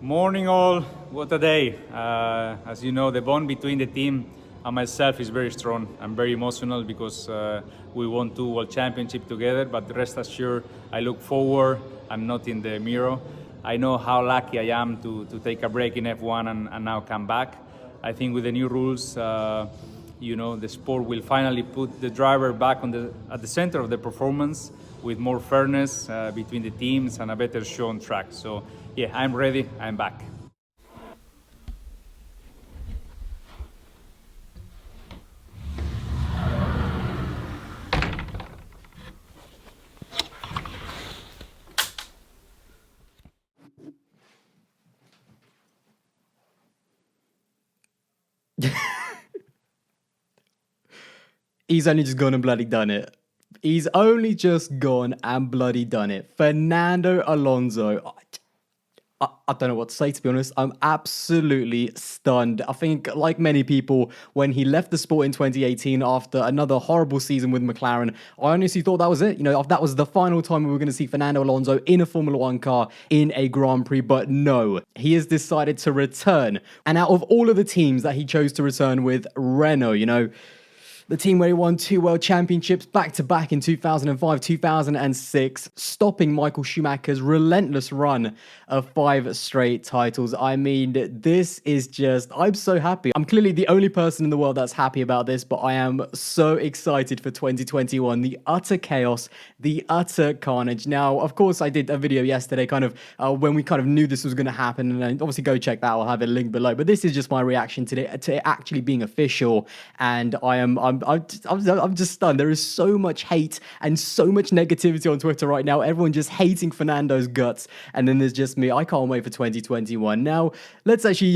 Morning all, what a day. As you know, the bond between the team and myself is very strong. I'm very emotional because we won 2 World Championships together, but rest assured, I look forward. I'm not in the mirror. I know how lucky I am to take a break in F1 and now come back. I think with the new rules, the sport will finally put the driver back at the center of the performance with more fairness between the teams and a better show on track. So yeah, I'm ready, I'm back. He's only just gone and bloody done it. He's only just gone and bloody done it. Fernando Alonso. I don't know what to say, to be honest. I'm absolutely stunned. I think, like many people, when he left the sport in 2018 after another horrible season with McLaren, I honestly thought that was it. That was the final time we were going to see Fernando Alonso in a Formula One car in a Grand Prix. But no, he has decided to return. And out of all of the teams that he chose to return with, Renault, the team where he won 2 World Championships back-to-back in 2005, 2006, stopping Michael Schumacher's relentless run of 5 straight titles. I mean, this is just, I'm so happy. I'm clearly the only person in the world that's happy about this, but I am so excited for 2021. The utter chaos, the utter carnage. Now, of course, I did a video yesterday when we knew this was going to happen, and obviously go check that. I'll have it linked below. But this is just my reaction to it actually being official, and I'm just stunned. There is so much hate and so much negativity on Twitter right now. Everyone just hating Fernando's guts. And then there's just me. I can't wait for 2021. Now, let's actually,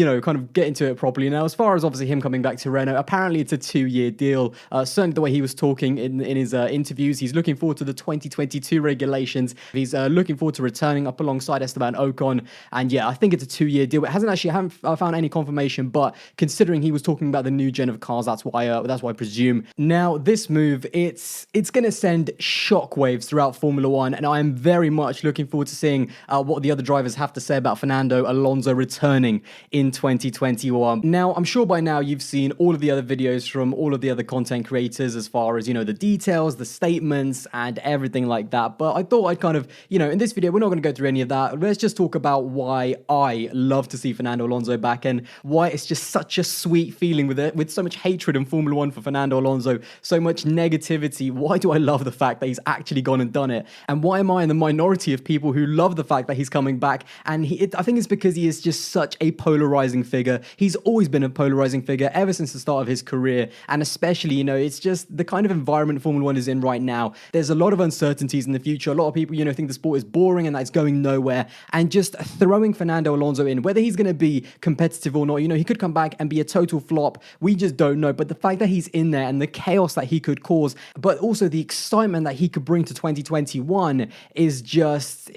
get into it properly. Now, as far as obviously him coming back to Renault, apparently it's a 2-year deal. Certainly the way he was talking in his interviews, he's looking forward to the 2022 regulations. He's looking forward to returning up alongside Esteban Ocon. And yeah, I think it's a 2-year deal. I haven't found any confirmation, but considering he was talking about the new gen of cars, that's why I presume. Now, this move, it's going to send shockwaves throughout Formula One, and I am very much looking forward to seeing what the other drivers have to say about Fernando Alonso returning in 2021. Now, I'm sure by now you've seen all of the other videos from all of the other content creators as far as, the details, the statements, and everything like that. But I thought I'd in this video, we're not going to go through any of that. Let's just talk about why I love to see Fernando Alonso back and why it's just such a sweet feeling with so much hatred in Formula One for Fernando Alonso, so much negativity. Why do I love the fact that he's actually gone and done it? And why am I in the minority of people who love the fact that he's coming back? And I think it's because he is just such a polarizing figure. He's always been a polarizing figure ever since the start of his career. And especially, it's just the kind of environment Formula One is in right now. There's a lot of uncertainties in the future. A lot of people, think the sport is boring and that it's going nowhere. And just throwing Fernando Alonso in, whether he's going to be competitive or not, he could come back and be a total flop. We just don't know. But the fact that he's in there and the chaos that he could cause, but also the excitement that he could bring to 2021 is just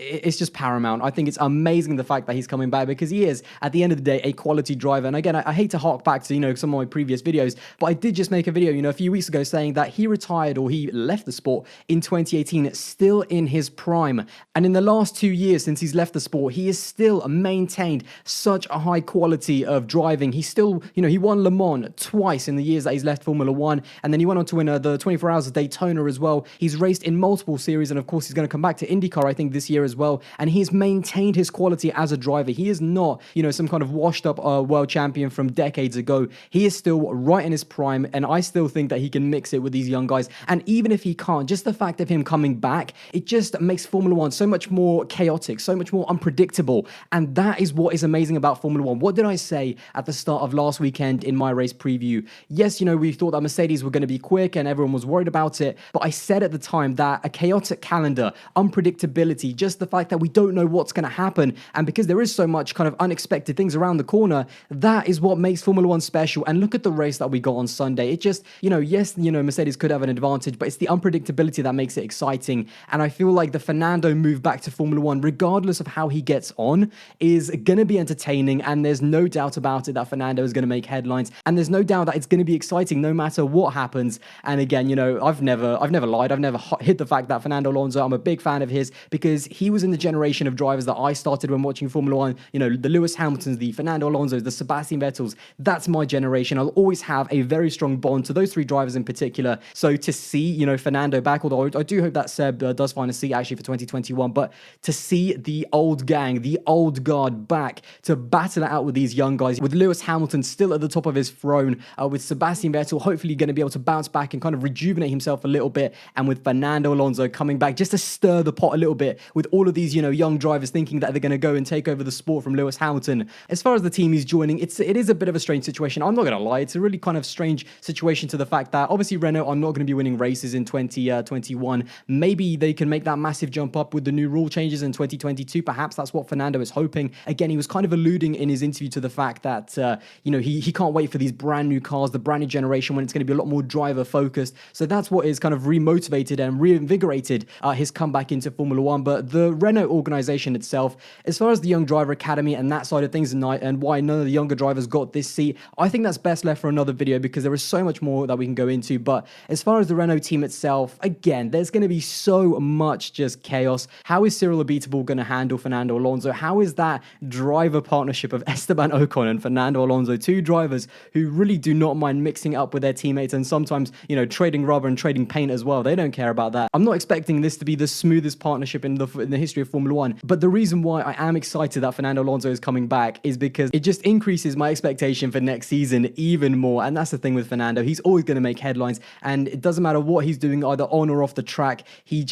paramount. I think it's amazing the fact that he's coming back, because he is, at the end of the day, a quality driver. And again, I hate to hark back to, some of my previous videos, but I did just make a video, a few weeks ago saying that he retired, or he left the sport in 2018, still in his prime. And in the last 2 years since he's left the sport, he has still maintained such a high quality of driving. He still, he won Le Mans twice in the years that he's left Formula One. And then he went on to win the 24 Hours of Daytona as well. He's raced in multiple series, and of course he's going to come back to IndyCar, I think, this year as well. And he's maintained his quality as a driver. He is not, some kind of washed up world champion from decades ago. He is still right in his prime, and I still think that he can mix it with these young guys. And even if he can't, just the fact of him coming back, it just makes Formula One so much more chaotic, so much more unpredictable. And that is what is amazing about Formula One. What did I say at the start of last weekend in my race preview? Yes, we thought that Mercedes were going to be quick and everyone was worried about it. But I said at the time that a chaotic calendar, unpredictability, just the fact that we don't know what's going to happen, and because there is so much kind of unexpected things around the corner, that is what makes Formula One special. And look at the race that we got on Sunday. It just, yes, Mercedes could have an advantage, but it's the unpredictability that makes it exciting. And I feel like the Fernando move back to Formula One, regardless of how he gets on, is going to be entertaining. And there's no doubt about it that Fernando is going to make headlines. And there's no doubt that it's going to be exciting no matter what what happens. And again, you know, I've never lied. I've never hid the fact that Fernando Alonso, I'm a big fan of his because he was in the generation of drivers that I started when watching Formula One. You know, the Lewis Hamiltons, the Fernando Alonsos, the Sebastian Vettels. That's my generation. I'll always have a very strong bond to those three drivers in particular. So to see, you know, Fernando back, although I do hope that Seb does find a seat actually for 2021, but to see the old gang, the old guard back to battle it out with these young guys, with Lewis Hamilton still at the top of his throne, with Sebastian Vettel hopefully going to be able to bounce back and kind of rejuvenate himself a little bit, and with Fernando Alonso coming back just to stir the pot a little bit with all of these, you know, young drivers thinking that they're going to go and take over the sport from Lewis Hamilton. As far as the team he's joining, it is a bit of a strange situation. I'm not going to lie, it's a really kind of strange situation to the fact that obviously Renault are not going to be winning races in 2021. Maybe they can make that massive jump up with the new rule changes in 2022. Perhaps that's what Fernando is hoping. Again, he was kind of alluding in his interview to the fact that, you know, he can't wait for these brand new cars, the brand new generation when it's going to be a lot more driver focused. So that's what is kind of remotivated and reinvigorated his comeback into Formula One. But the Renault organization itself, as far as the young driver academy and that side of things and why none of the younger drivers got this seat, I think that's best left for another video because there is so much more that we can go into. But as far as the Renault team itself, again, there's going to be so much just chaos. How is Cyril Abiteboul going to handle Fernando Alonso? How is that driver partnership of Esteban Ocon and Fernando Alonso, two drivers who really do not mind mixing up with their teammates and sometimes, you know, trading rubber and trading paint as well. They don't care about that. I'm not expecting this to be the smoothest partnership in the history of Formula One, but the reason why I am excited that Fernando Alonso is coming back is because it just increases my expectation for next season even more. And that's the thing with Fernando. He's always going to make headlines, and it doesn't matter what he's doing either on or off the track. He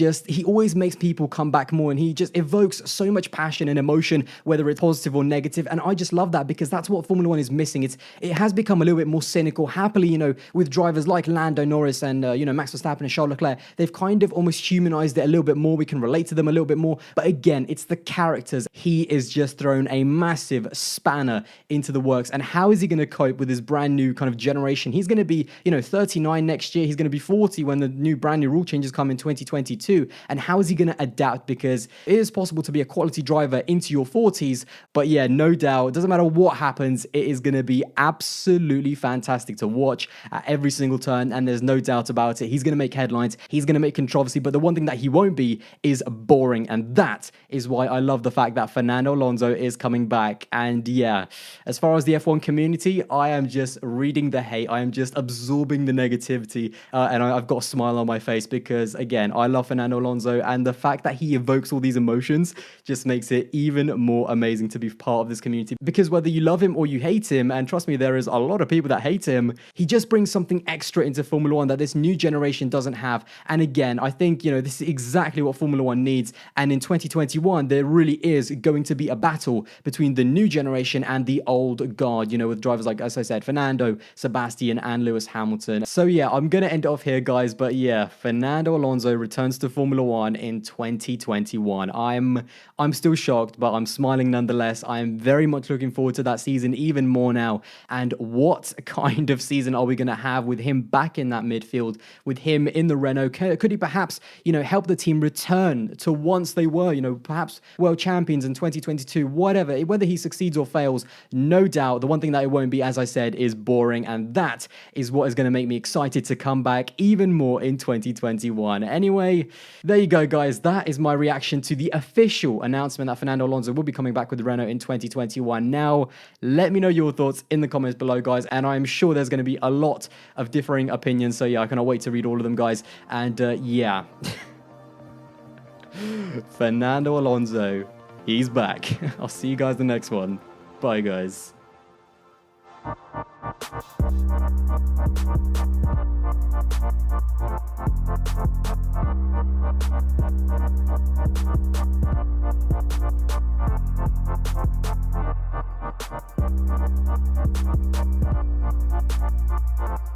always makes people come back more, and he just evokes so much passion and emotion, whether it's positive or negative. And I just love that because that's what Formula One is missing. It has become a little bit more cynical. Happily, you know, with drivers like Lando Norris and, you know, Max Verstappen and Charles Leclerc, they've kind of almost humanized it a little bit more. We can relate to them a little bit more. But again, it's the characters. He is just thrown a massive spanner into the works. And how is he going to cope with this brand new kind of generation? He's going to be, you know, 39 next year. He's going to be 40 when the new brand new rule changes come in 2022. And how is he going to adapt? Because it is possible to be a quality driver into your 40s. But yeah, no doubt, it doesn't matter what happens, it is going to be absolutely fantastic to watch at every single turn. And there's no doubt about it. He's going to make headlines. He's going to make controversy. But the one thing that he won't be is boring. And that is why I love the fact that Fernando Alonso is coming back. And yeah, as far as the F1 community, I am just reading the hate. I am just absorbing the negativity. And I've got a smile on my face because, again, I love Fernando Alonso. And the fact that he evokes all these emotions just makes it even more amazing to be part of this community. Because whether you love him or you hate him, and trust me, there is a lot of people that hate him, he just brings something extra into Formula One that this new generation doesn't have. And again, I think, you know, this is exactly what Formula One needs. And in 2021, there really is going to be a battle between the new generation and the old guard, you know, with drivers like, as I said, Fernando, Sebastian, and Lewis Hamilton. So yeah, I'm going to end off here, guys. But yeah, Fernando Alonso returns to Formula One in 2021. I'm still shocked, but I'm smiling nonetheless. I'm very much looking forward to that season even more now. And what kind of season are we going to have with him back in that midfield, with him in the Renault? Could he perhaps, you know, help the team return to once they were, you know, perhaps world champions in 2022, whatever, whether he succeeds or fails, no doubt. The one thing that it won't be, as I said, is boring. And that is what is going to make me excited to come back even more in 2021. Anyway, there you go, guys. That is my reaction to the official announcement that Fernando Alonso will be coming back with Renault in 2021. Now, let me know your thoughts in the comments below, guys. And I'm sure there's going to be a lot of differing opinions. So yeah, I cannot wait to read all of them, guys. And yeah, Fernando Alonso, he's back. I'll see you guys in the next one. Bye, guys.